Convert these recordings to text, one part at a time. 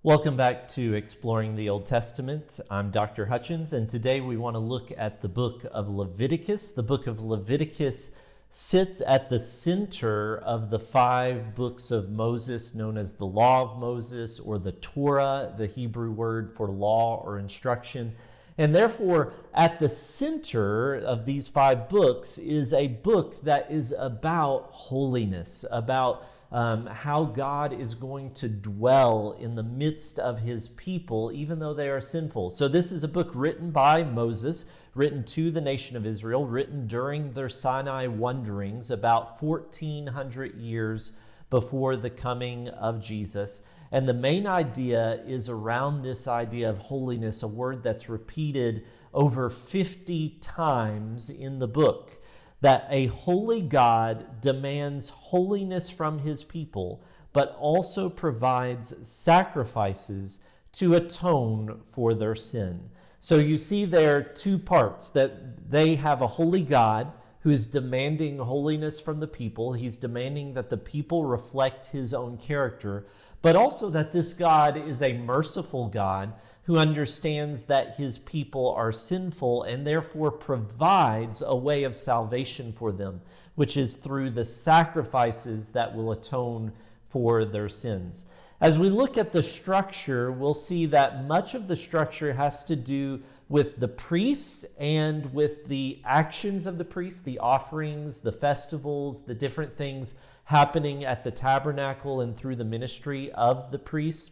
Welcome back to Exploring the Old Testament. I'm Dr. Hutchins, and today we want to look at the book of Leviticus. The book of Leviticus sits at the center of the 5 books of Moses, known as the Law of Moses, or the Torah, the Hebrew word for law or instruction. And therefore, at the center of these 5 books is a book that is about holiness, about how God is going to dwell in the midst of his people, even though they are sinful. So this is a book written by Moses, written to the nation of Israel, written during their Sinai wanderings about 1,400 years before the coming of Jesus. And the main idea is around this idea of holiness, a word that's repeated over 50 times in the book. That a holy God demands holiness from his people, but also provides sacrifices to atone for their sin. So you see there are 2 parts, that they have a holy God who is demanding holiness from the people. He's demanding that the people reflect his own character, but also that this God is a merciful God who understands that his people are sinful and therefore provides a way of salvation for them, which is through the sacrifices that will atone for their sins. As we look at the structure, we'll see that much of the structure has to do with the priests and with the actions of the priests, the offerings, the festivals, the different things happening at the tabernacle and through the ministry of the priests.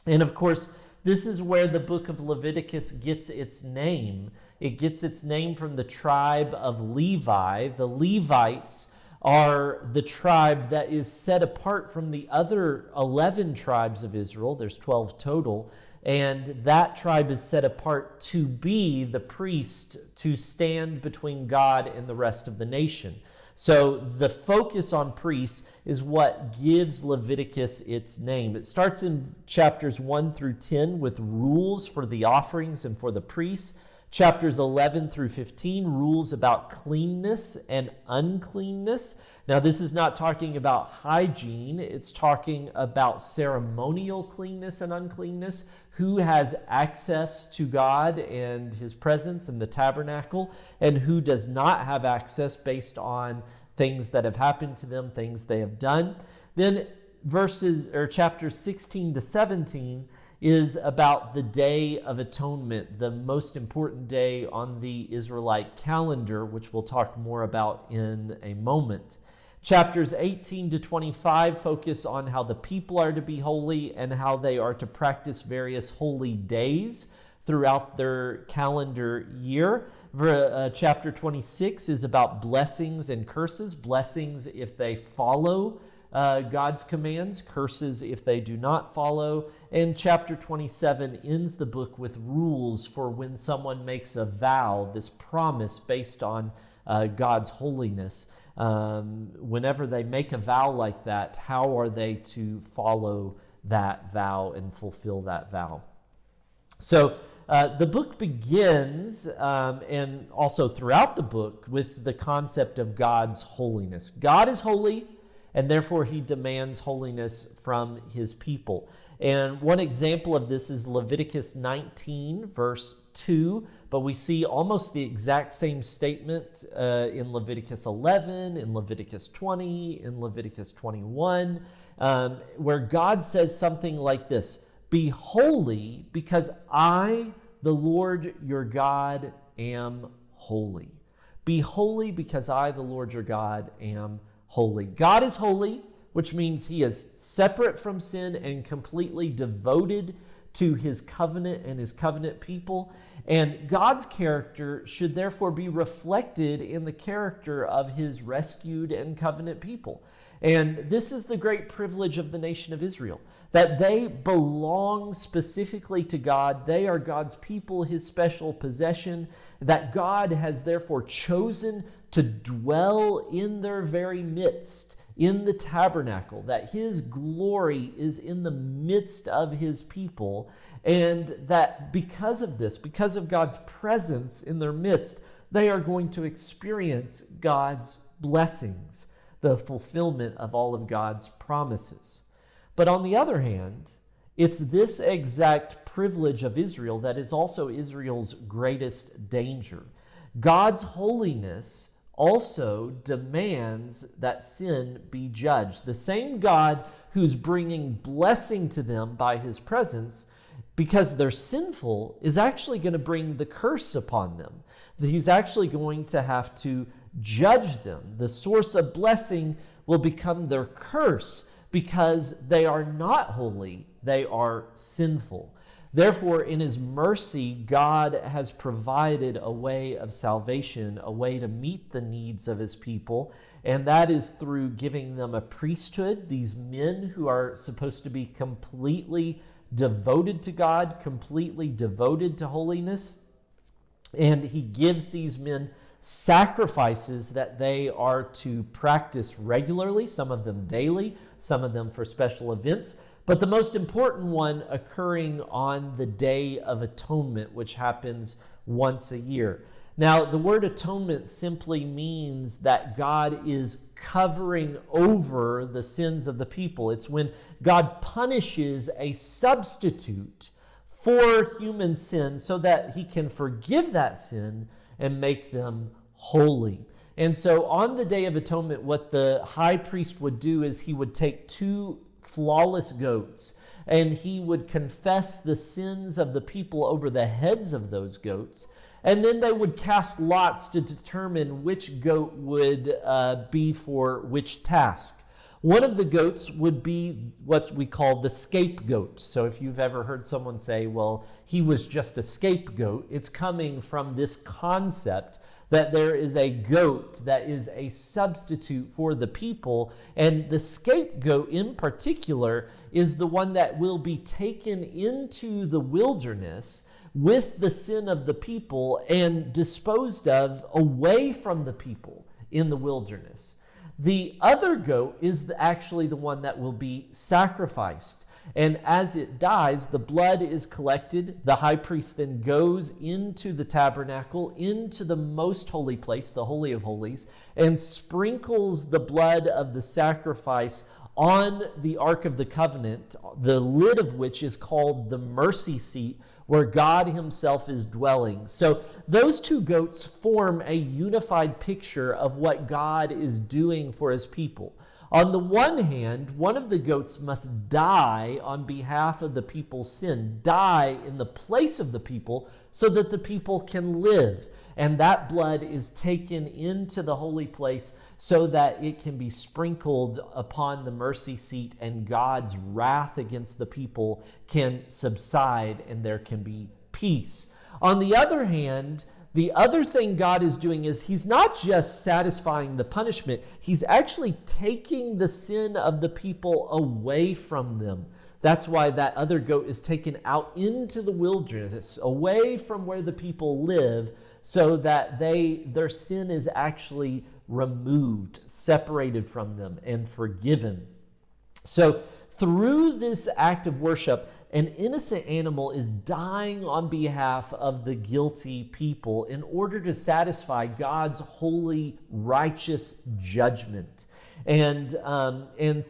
And of course, this is where the book of Leviticus gets its name. It gets its name from the tribe of Levi. The Levites are the tribe that is set apart from the other 11 tribes of Israel. There's 12 total. And that tribe is set apart to be the priest, to stand between God and the rest of the nation. So the focus on priests is what gives Leviticus its name. It starts in chapters 1 through 10 with rules for the offerings and for the priests. Chapters 11 through 15, rules about cleanness and uncleanness. Now, this is not talking about hygiene. It's talking about ceremonial cleanness and uncleanness. Who has access to God and his presence in the tabernacle, and who does not have access based on things that have happened to them, things they have done. Then chapters 16 to 17 is about the Day of Atonement, the most important day on the Israelite calendar, which we'll talk more about in a moment. Chapters 18 to 25 focus on how the people are to be holy and how they are to practice various holy days throughout their calendar year. Chapter 26 is about blessings and curses. Blessings if they follow God's commands, curses if they do not follow. And chapter 27 ends the book with rules for when someone makes a vow, this promise based on God's holiness. Whenever they make a vow like that, how are they to follow that vow and fulfill that vow? So the book begins, and also throughout the book, with the concept of God's holiness. God is holy, and therefore he demands holiness from his people. And one example of this is Leviticus 19, verse 2, but we see almost the exact same statement in Leviticus 11, in Leviticus 20, in Leviticus 21, where God says something like this: "Be holy because I, the Lord your God, am holy." Be holy because I, the Lord your God, am holy. God is holy, which means he is separate from sin and completely devoted to his covenant and his covenant people. And God's character should therefore be reflected in the character of his rescued and covenant people. And this is the great privilege of the nation of Israel, that they belong specifically to God. They are God's people, his special possession, that God has therefore chosen to dwell in their very midst, in the tabernacle, that his glory is in the midst of his people, and that because of this, because of God's presence in their midst, they are going to experience God's blessings, the fulfillment of all of God's promises. But on the other hand, It's this exact privilege of Israel that is also Israel's greatest danger. God's holiness also demands that sin be judged. The same God who's bringing blessing to them by his presence, because they're sinful, is actually going to bring the curse upon them. He's actually going to have to judge them. The source of blessing will become their curse because they are not holy, they are sinful. Therefore, in his mercy, God has provided a way of salvation, a way to meet the needs of his people, and that is through giving them a priesthood, these men who are supposed to be completely devoted to God, completely devoted to holiness. And he gives these men sacrifices that they are to practice regularly, some of them daily, some of them for special events, but the most important one occurring on the Day of Atonement, which happens once a year. Now, the word atonement simply means that God is covering over the sins of the people. It's when God punishes a substitute for human sin so that he can forgive that sin and make them holy. And so on the Day of Atonement, what the high priest would do is he would take 2 flawless goats and he would confess the sins of the people over the heads of those goats, and then they would cast lots to determine which goat would be for which task. One of the goats would be what we call the scapegoat. So if you've ever heard someone say, well, he was just a scapegoat, it's coming from this concept that there is a goat that is a substitute for the people, and the scapegoat in particular is the one that will be taken into the wilderness with the sin of the people and disposed of away from the people in the wilderness. The other goat is actually the one that will be sacrificed. And as it dies, the blood is collected. The high priest then goes into the tabernacle, into the most holy place, the Holy of Holies, and sprinkles the blood of the sacrifice on the Ark of the Covenant, the lid of which is called the mercy seat, where God himself is dwelling. So those 2 goats form a unified picture of what God is doing for his people. On the one hand, one of the goats must die on behalf of the people's sin, die in the place of the people so that the people can live. And that blood is taken into the holy place so that it can be sprinkled upon the mercy seat and God's wrath against the people can subside and there can be peace. On the other hand, the other thing God is doing is he's not just satisfying the punishment, he's actually taking the sin of the people away from them. That's why that other goat is taken out into the wilderness, away from where the people live, so that their sin is actually removed, separated from them, and forgiven. So through this act of worship, an innocent animal is dying on behalf of the guilty people in order to satisfy God's holy, righteous judgment. And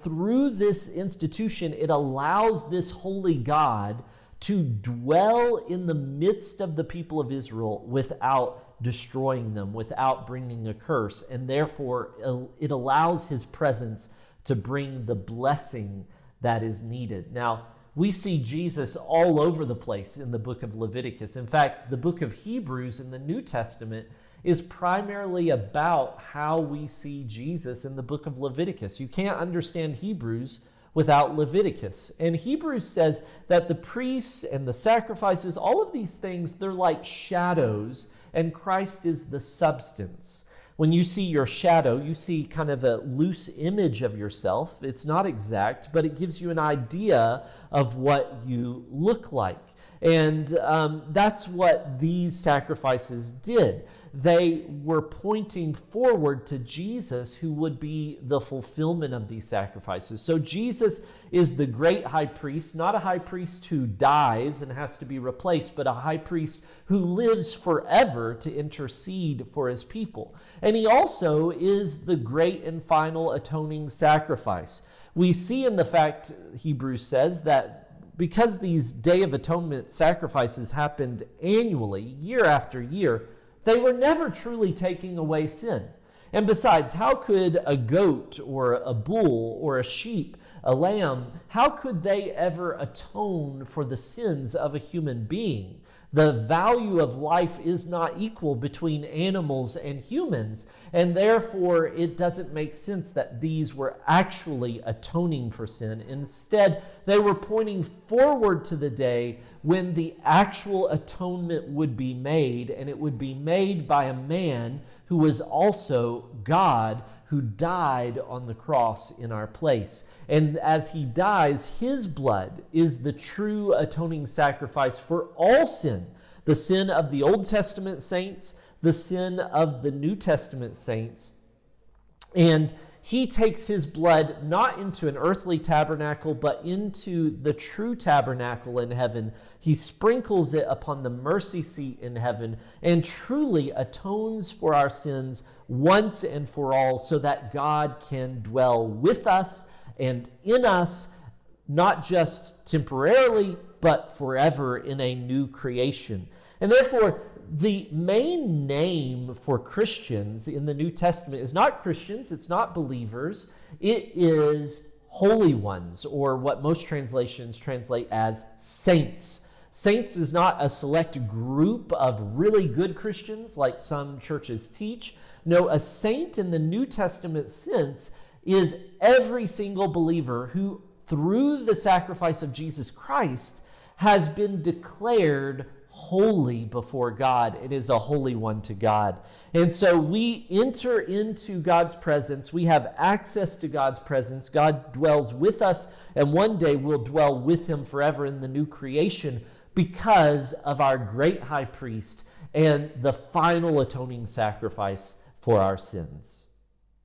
through this institution, it allows this holy God to dwell in the midst of the people of Israel without destroying them, without bringing a curse. And therefore, it allows his presence to bring the blessing that is needed. Now, we see Jesus all over the place in the book of Leviticus. In fact, the book of Hebrews in the New Testament is primarily about how we see Jesus in the book of Leviticus. You can't understand Hebrews without Leviticus. And Hebrews says that the priests and the sacrifices, all of these things, they're like shadows, and Christ is the substance. When you see your shadow, you see kind of a loose image of yourself. It's not exact, but it gives you an idea of what you look like. And that's what these sacrifices did. They were pointing forward to Jesus, who would be the fulfillment of these sacrifices. So Jesus is the great high priest, not a high priest who dies and has to be replaced, but a high priest who lives forever to intercede for his people. And he also is the great and final atoning sacrifice. We see in the fact, Hebrews says, that because these Day of Atonement sacrifices happened annually, year after year, they were never truly taking away sin. And besides, how could a goat or a bull or a sheep, a lamb, how could they ever atone for the sins of a human being? The value of life is not equal between animals and humans, and therefore it doesn't make sense that these were actually atoning for sin. Instead, they were pointing forward to the day when the actual atonement would be made, and it would be made by a man who was also God, who died on the cross in our place. And as he dies, his blood is the true atoning sacrifice for all sin, the sin of the Old Testament saints, the sin of the New Testament saints. And he takes his blood not into an earthly tabernacle, but into the true tabernacle in heaven. He sprinkles it upon the mercy seat in heaven and truly atones for our sins once and for all, so that God can dwell with us and in us, not just temporarily, but forever in a new creation. And therefore, the main name for Christians in the New Testament is not Christians, it's not believers, it is holy ones, or what most translations translate as saints. Saints is not a select group of really good Christians like some churches teach. No, a saint in the New Testament sense is every single believer who, through the sacrifice of Jesus Christ, has been declared holy before God. It is a holy one to God. And so we enter into God's presence. We have access to God's presence. God dwells with us, and one day we'll dwell with him forever in the new creation because of our great high priest and the final atoning sacrifice for our sins.